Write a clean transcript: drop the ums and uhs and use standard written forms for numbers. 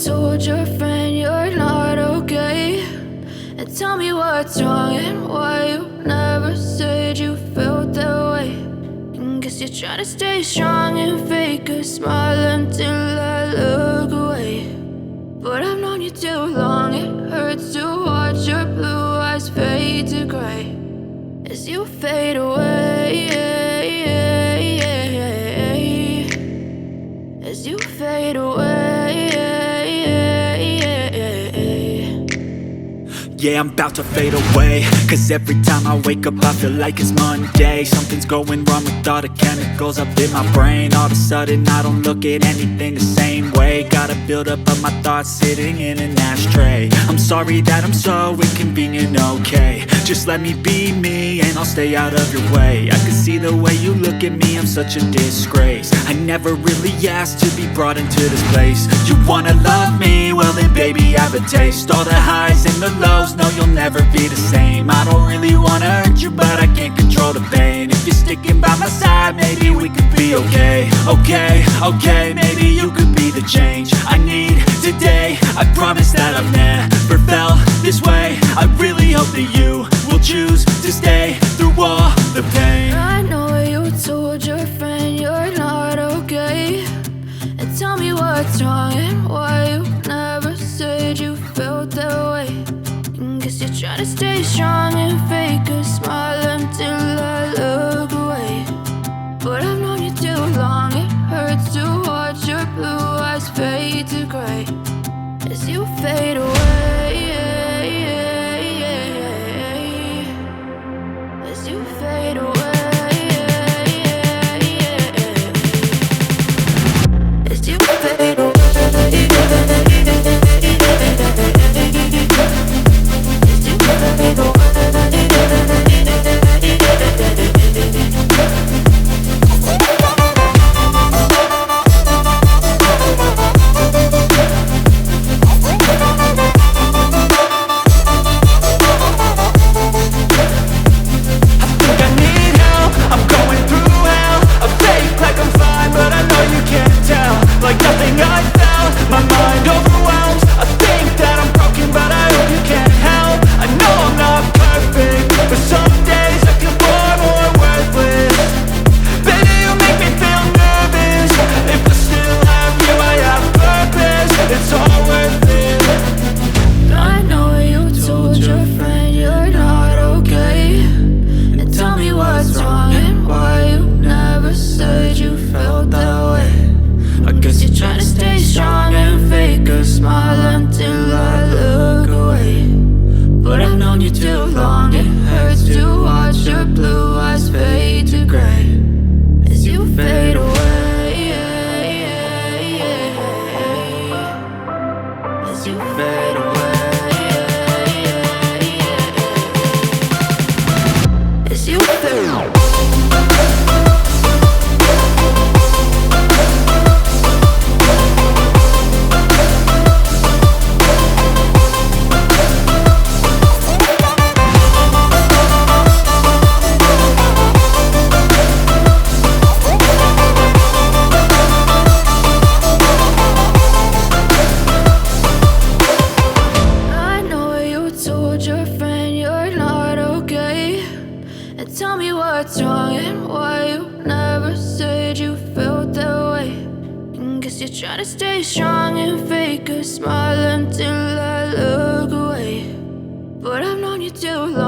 told your friend you're not okay, and tell me what's wrong and why you never said you felt that way. And guess you're trying to stay strong and fake a smile until I look away. But I've known you too long, it hurts to watch your blue eyes fade to gray as you fade away, as you fade away. Yeah, I'm about to fade away, cause every time I wake up I feel like it's Monday. Something's going wrong with all the chemicals up in my brain. All of a sudden I don't look at anything the same way. Gotta build up of my thoughts sitting in an ashtray. I'm sorry that I'm so inconvenient, okay. Just let me be me and I'll stay out of your way. I can see the way you look at me, I'm such a disgrace. I never really asked to be brought into this place. You wanna love me? Well then baby I have a taste. All the highs and the lows, no you'll never be the same. I don't really wanna hurt you but I can't control the pain. If you're sticking by my side maybe we could be okay. Okay, maybe you could be the change I need today. I promise that I've never felt this way. I really hope that you will choose to stay through all the pain. I know you told your friend you're not okay, and tell me what's wrong and why you never said you felt that way. And guess you're trying to stay strong and fake a smile until I look away. But I've known you too long, it hurts to watch your blue eyes fade to gray as you fade away, as you fade away, as you fade away. Tell me what's wrong and why you never said you felt that way. And guess you're trying to stay strong and fake a smile until I look away. But I've known you too long.